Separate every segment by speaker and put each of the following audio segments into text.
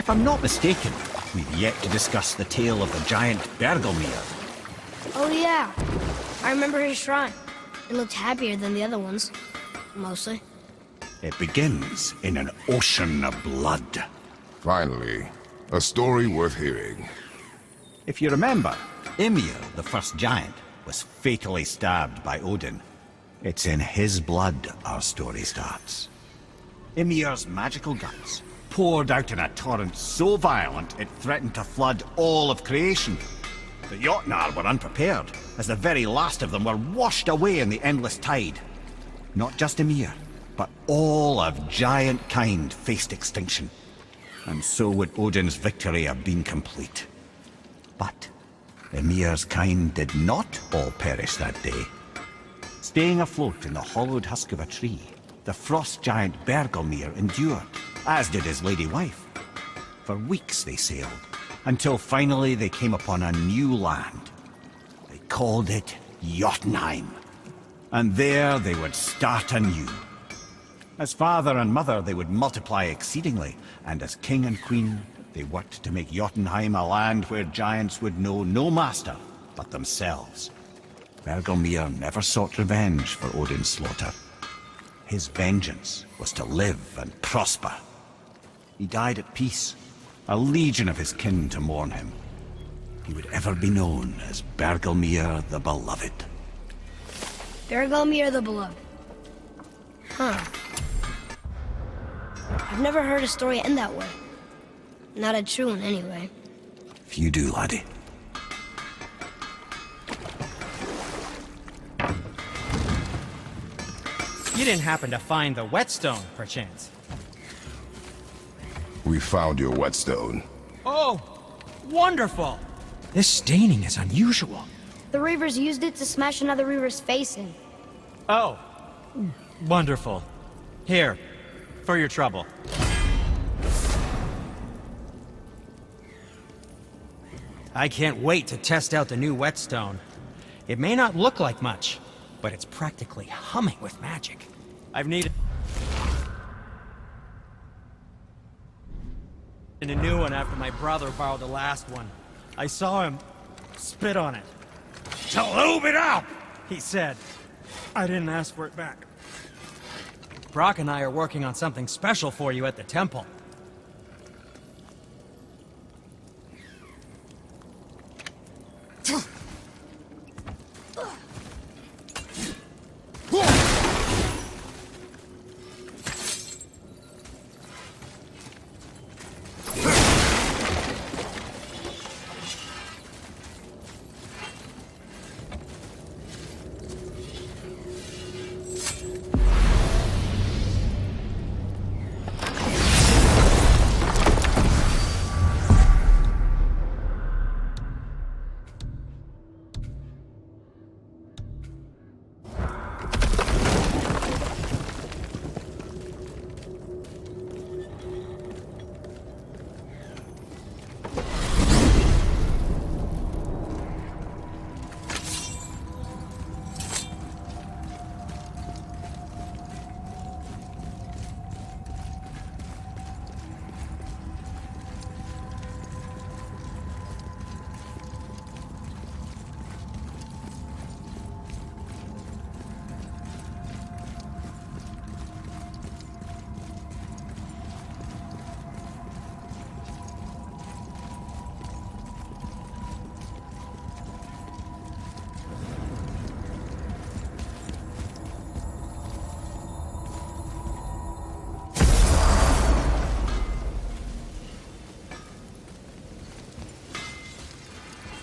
Speaker 1: If I'm not mistaken, we've yet to discuss the tale of the giant Bergelmir.
Speaker 2: Oh yeah, I remember his shrine. It looked happier than the other ones. Mostly.
Speaker 1: It begins in an ocean of blood.
Speaker 3: Finally, a story worth hearing.
Speaker 1: If you remember, Ymir, the first giant, was fatally stabbed by Odin. It's in his blood our story starts. Ymir's magical guts poured out in a torrent so violent it threatened to flood all of creation. The Jotnar were unprepared, as the very last of them were washed away in the endless tide. Not just Ymir, but all of giant kind faced extinction. And so would Odin's victory have been complete. But Ymir's kind did not all perish that day. Staying afloat in the hollowed husk of a tree, the frost giant Bergelmir endured, as did his lady wife. For weeks they sailed, until finally they came upon a new land. They called it Jotunheim. And there they would start anew. As father and mother they would multiply exceedingly, and as king and queen they worked to make Jotunheim a land where giants would know no master but themselves. Bergelmir never sought revenge for Odin's slaughter. His vengeance was to live and prosper. He died at peace, a legion of his kin to mourn him. He would ever be known as Bergelmir the Beloved.
Speaker 2: Bergelmir the Beloved. Huh. I've never heard a story end that way. Not a true one, anyway.
Speaker 1: If you do, laddie.
Speaker 4: You didn't happen to find the whetstone, perchance?
Speaker 3: We found your whetstone.
Speaker 4: Oh, wonderful! This staining is unusual.
Speaker 2: The Reavers used it to smash another Reaver's face in.
Speaker 4: Oh, wonderful. Here, for your trouble. I can't wait to test out the new whetstone. It may not look like much, but it's practically humming with magic. I've needed a new one after my brother borrowed the last one. I saw him spit on it. "To lube it up," he said. I didn't ask for it back. Brock and I are working on something special for you at the temple.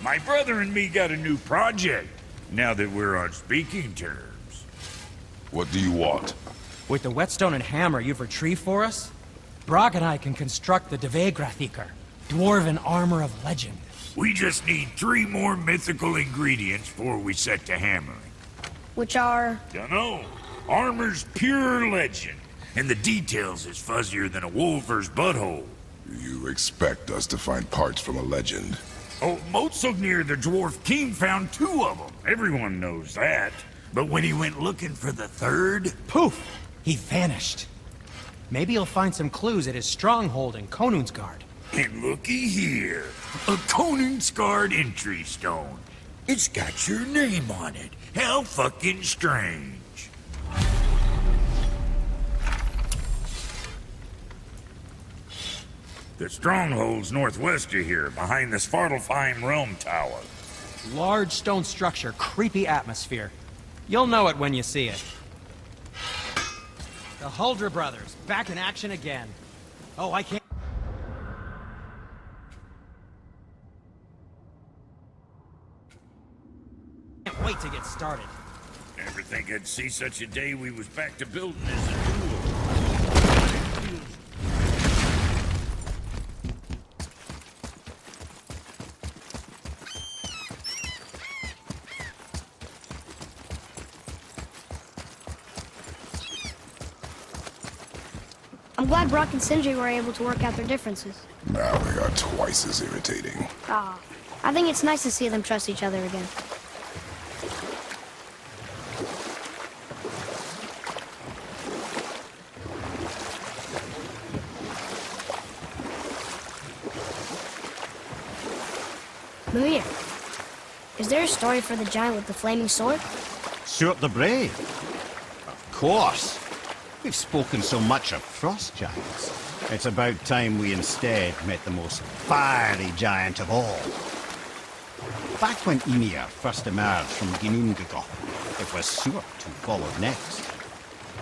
Speaker 5: My brother and me got a new project, now that we're on speaking terms.
Speaker 3: What do you want?
Speaker 4: With the whetstone and hammer you've retrieved for us, Brock and I can construct the Dvegrathikar, dwarven armor of legend.
Speaker 5: We just need 3 more mythical ingredients before we set to hammering.
Speaker 2: Which are...
Speaker 5: Dunno. Armor's pure legend, and the details is fuzzier than a wolver's butthole.
Speaker 3: You expect us to find parts from a legend?
Speaker 5: Oh, Motsognir the Dwarf King found 2 of them. Everyone knows that. But when he went looking for the 3rd...
Speaker 4: Poof! He vanished. Maybe he'll find some clues at his stronghold in Konunsgard.
Speaker 5: And looky here, a Conan-scarred entry stone. It's got your name on it. How fucking strange. The stronghold's northwest of here, behind the Svartalfheim Realm Tower.
Speaker 4: Large stone structure, creepy atmosphere. You'll know it when you see it. The Huldra brothers, back in action again. Oh, I can't wait to get started.
Speaker 5: Never think I'd see such a day we was back to building as a duel.
Speaker 2: I'm glad Brock and Sindri were able to work out their differences.
Speaker 3: Now they are twice as irritating.
Speaker 2: Ah, I think it's nice to see them trust each other again. Mimir, is there a story for the giant with the flaming sword?
Speaker 1: Stuart the Brave? Of course. We've spoken so much of frost giants. It's about time we instead met the most fiery giant of all. Back when Ymir first emerged from Ginnungagap, it was Stuart who followed next.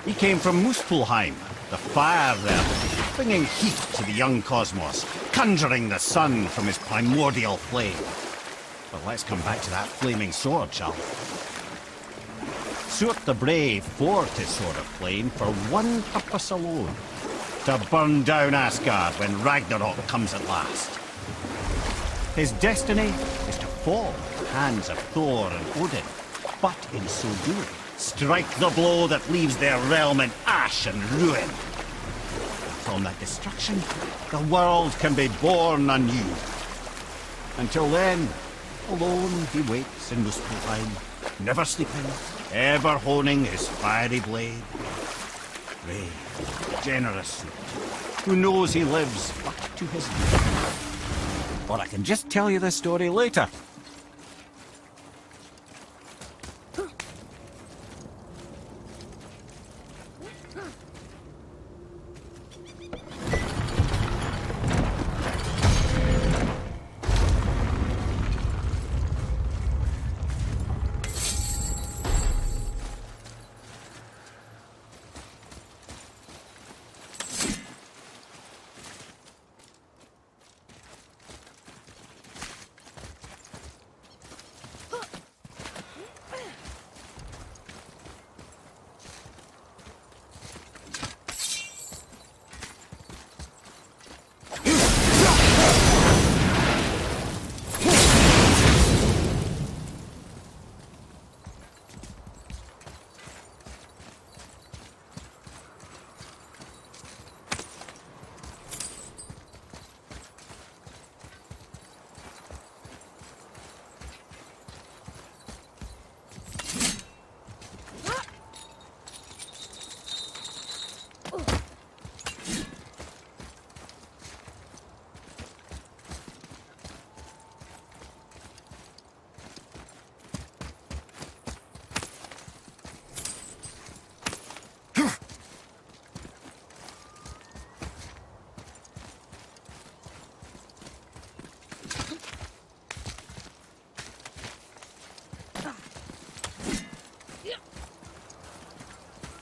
Speaker 1: He came from Muspelheim, the fire realm, bringing heat to the young cosmos, conjuring the sun from his primordial flame. But let's come back to that flaming sword, shall we? Stuart the Brave forged his sword of flame for one purpose alone: to burn down Asgard when Ragnarok comes at last. His destiny is to fall in the hands of Thor and Odin, but in so doing, strike the blow that leaves their realm in ash and ruin. And from that destruction, the world can be born anew. Until then, alone he waits in Muspelheim, never sleeping, ever honing his fiery blade. Brave, generous suit, who knows he lives but to his death. Or I can just tell you the story later.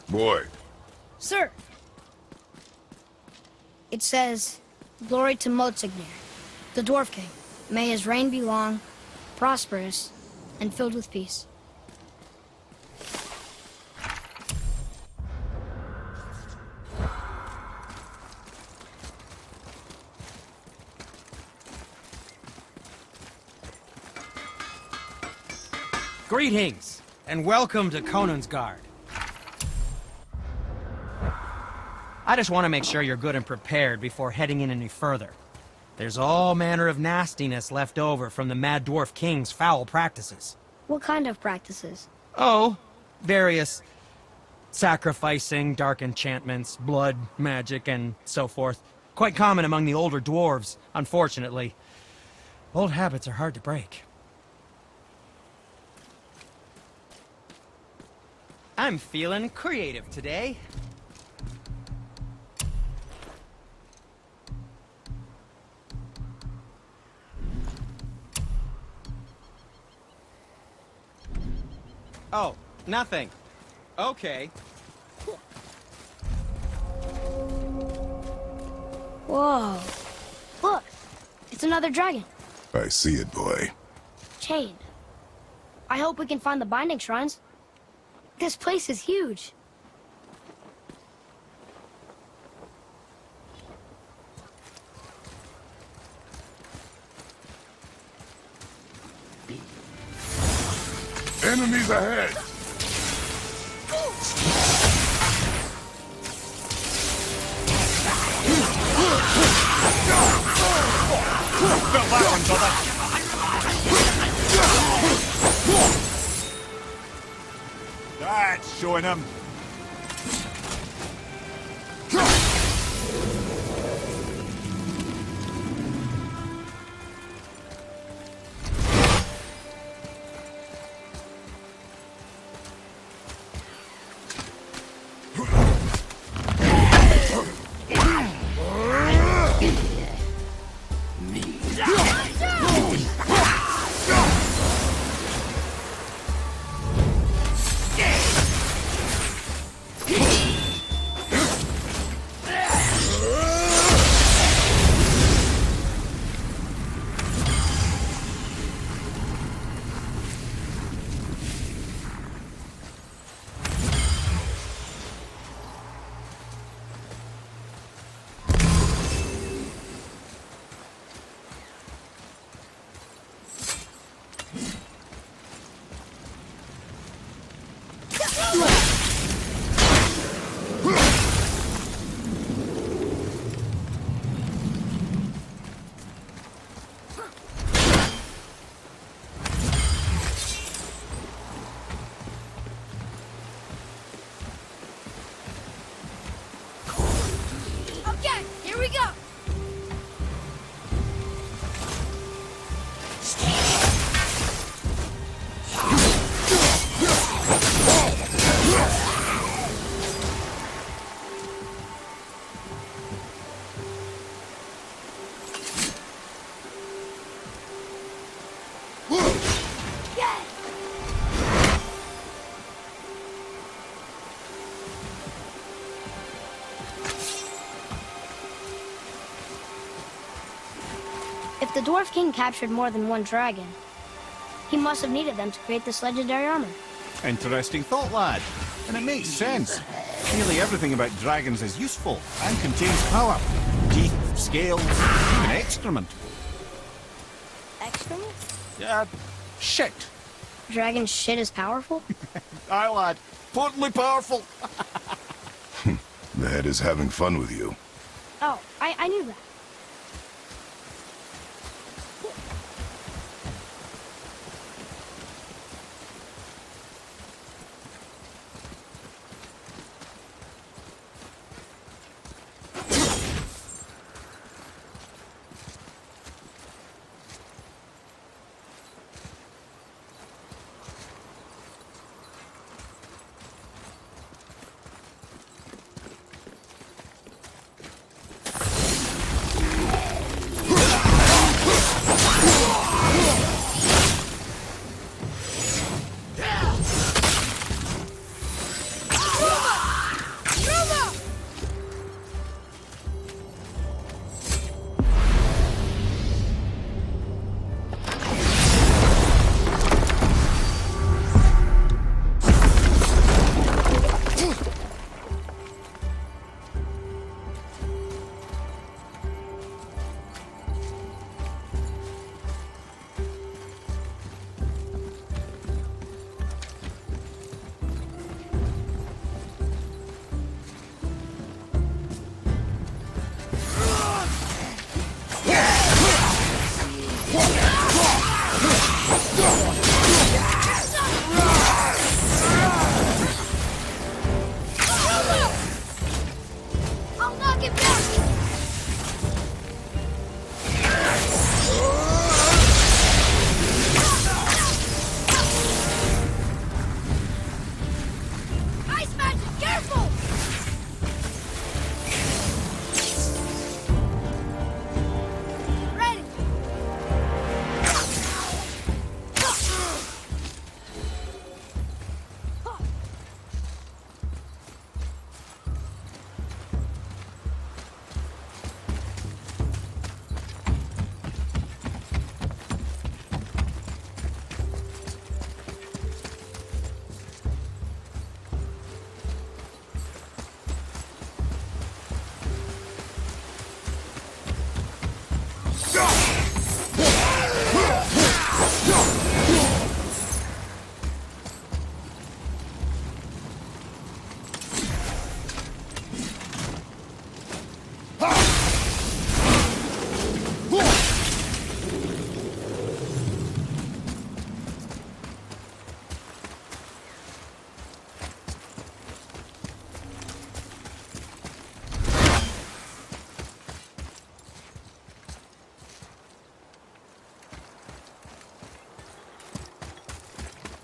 Speaker 3: Boy,
Speaker 2: Sir! It says, "Glory to Motsignir, the Dwarf King. May his reign be long, prosperous, and filled with peace."
Speaker 4: Greetings, and welcome to Conan's Guard. I just want to make sure you're good and prepared before heading in any further. There's all manner of nastiness left over from the Mad Dwarf King's foul practices.
Speaker 2: What kind of practices?
Speaker 4: Oh, various sacrificing, dark enchantments, blood, magic, and so forth. Quite common among the older dwarves, unfortunately. Old habits are hard to break. I'm feeling creative today. Oh, nothing. Okay.
Speaker 2: Whoa. Look, it's another dragon.
Speaker 3: I see it, boy.
Speaker 2: Chained. I hope we can find the binding shrines. This place is huge.
Speaker 3: Enemies ahead!
Speaker 1: Felt that one, brother. That's showing him.
Speaker 2: Okay, here we go. If the Dwarf King captured more than one dragon, he must have needed them to create this legendary armor.
Speaker 1: Interesting thought, lad. And it makes sense. Nearly everything about dragons is useful and contains power. Teeth, scales, even excrement.
Speaker 2: Excrement?
Speaker 1: Shit.
Speaker 2: Dragon shit is powerful?
Speaker 1: Aye, lad. Totally powerful.
Speaker 3: The head is having fun with you.
Speaker 2: Oh, I knew that.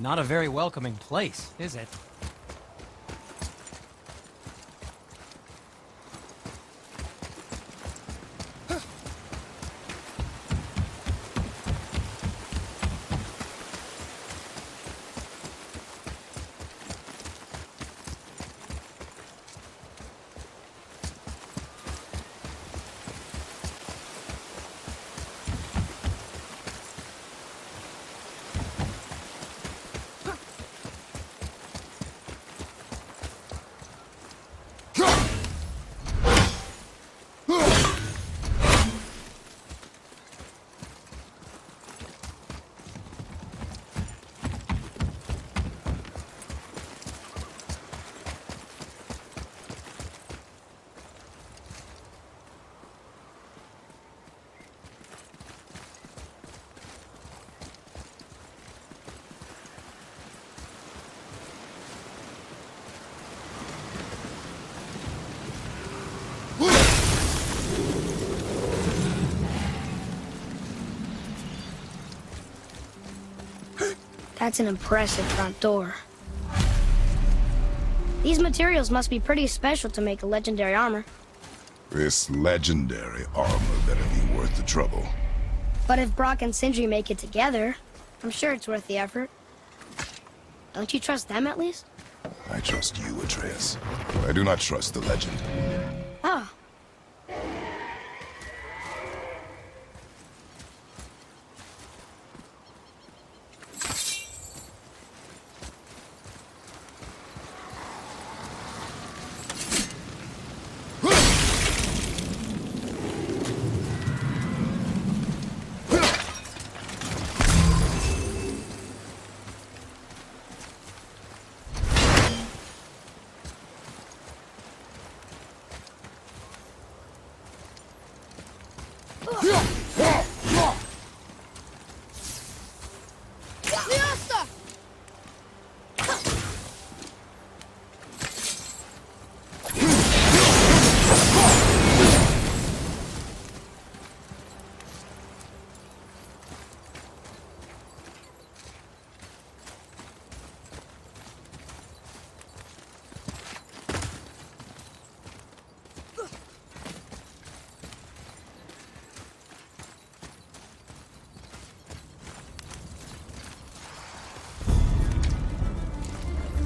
Speaker 4: Not a very welcoming place, is it?
Speaker 2: That's an impressive front door. These materials must be pretty special to make a legendary armor.
Speaker 3: This legendary armor better be worth the trouble.
Speaker 2: But if Brock and Sindri make it together, I'm sure it's worth the effort. Don't you trust them at least?
Speaker 3: I trust you, Atreus. I do not trust the legend.
Speaker 2: Oh.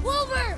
Speaker 6: Wolver!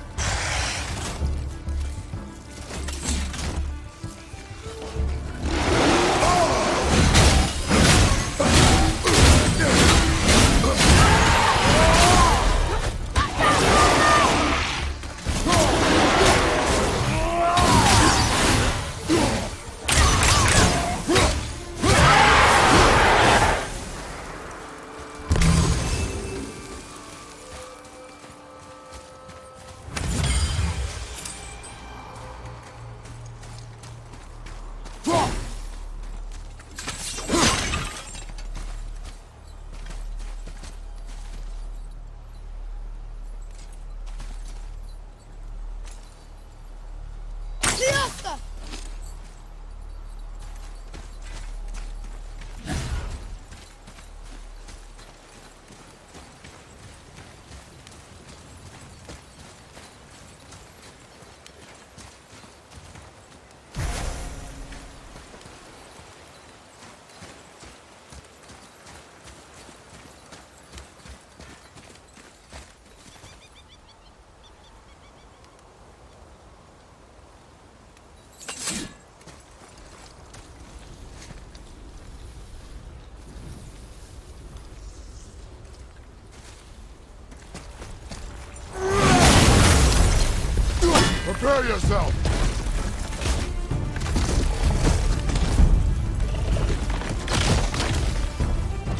Speaker 3: Prepare yourself!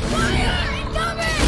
Speaker 6: Incoming!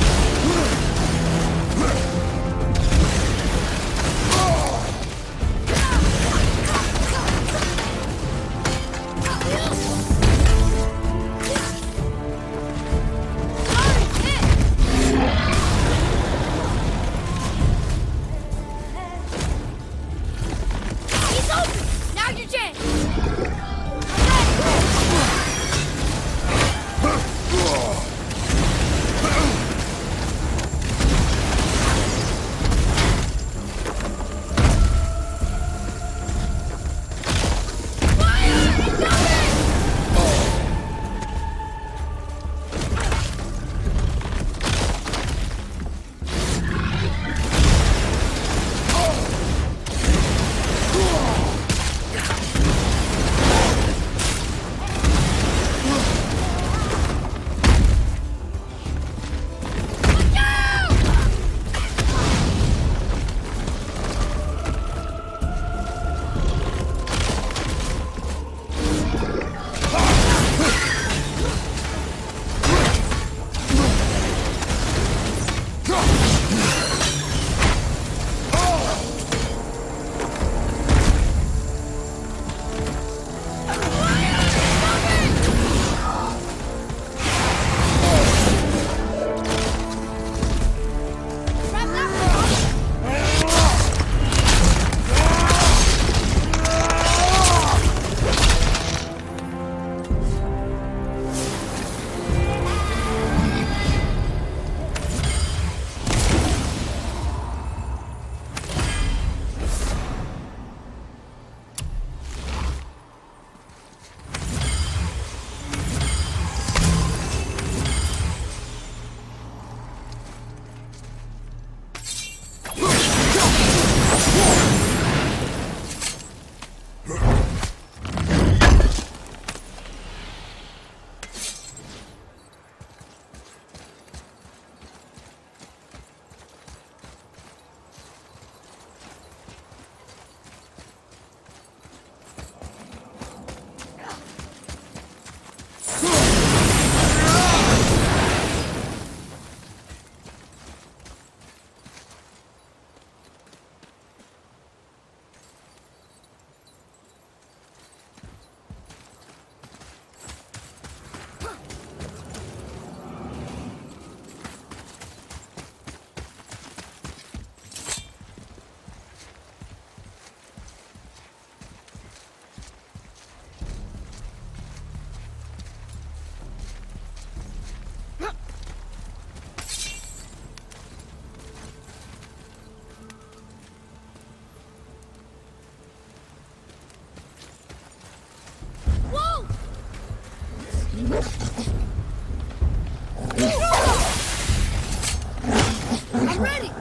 Speaker 2: I'm ready!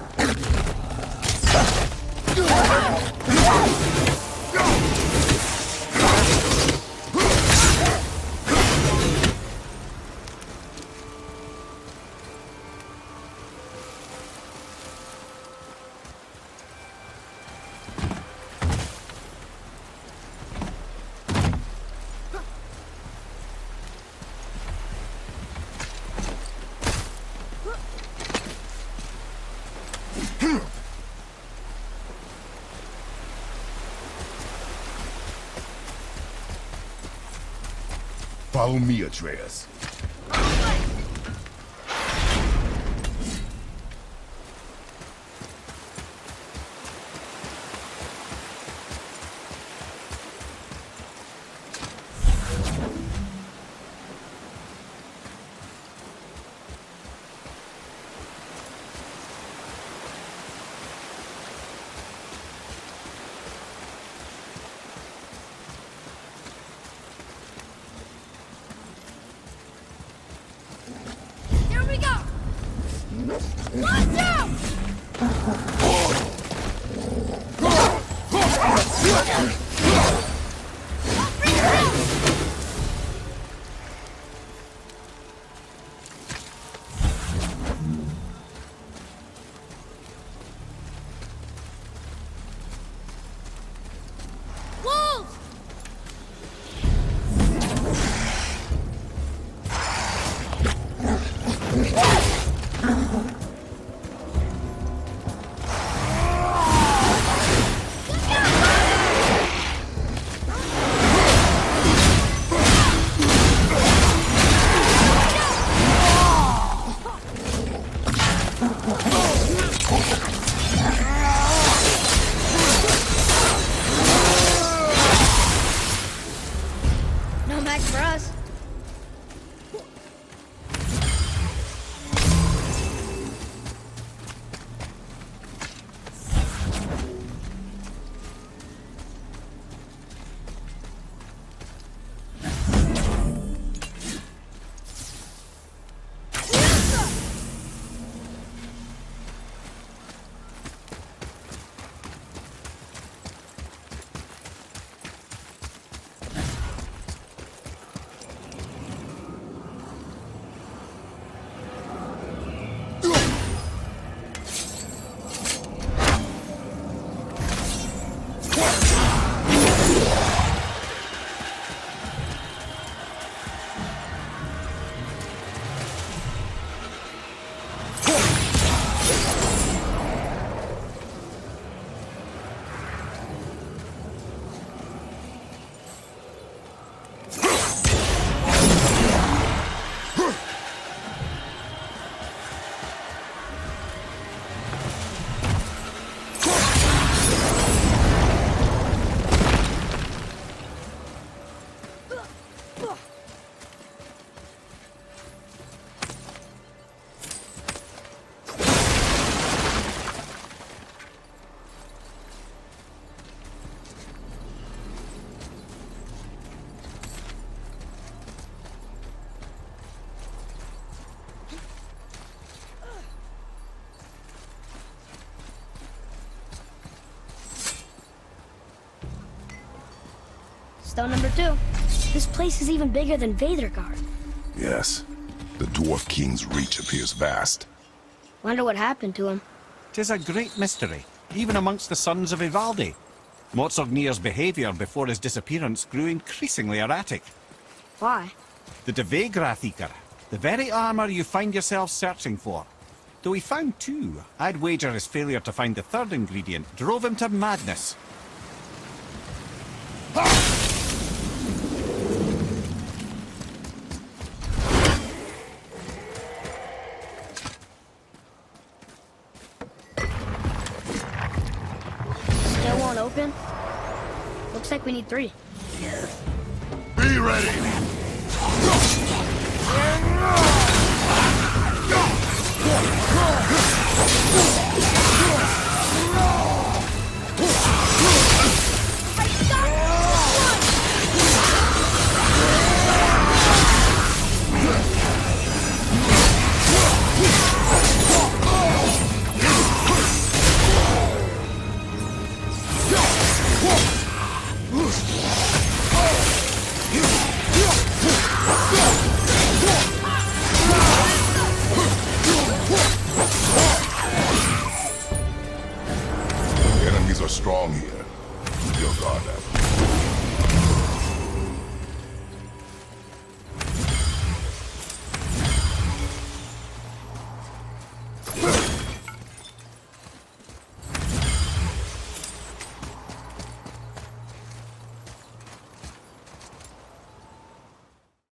Speaker 3: Follow me, Atreus.
Speaker 2: Here we go! Watch out! Wolves! No match for us. Stone number 2. This place is even bigger than Vadergard.
Speaker 3: Yes. The Dwarf King's reach appears vast.
Speaker 2: Wonder what happened to him.
Speaker 1: 'Tis a great mystery, even amongst the sons of Ivaldi. Motsognir's behaviour before his disappearance grew increasingly erratic.
Speaker 2: Why?
Speaker 1: The Devegrathikr, the very armour you find yourself searching for. Though he found 2, I'd wager his failure to find the 3rd ingredient drove him to madness.
Speaker 2: Still won't open? Looks like we need 3.
Speaker 3: Be ready! belong here. With your guard up.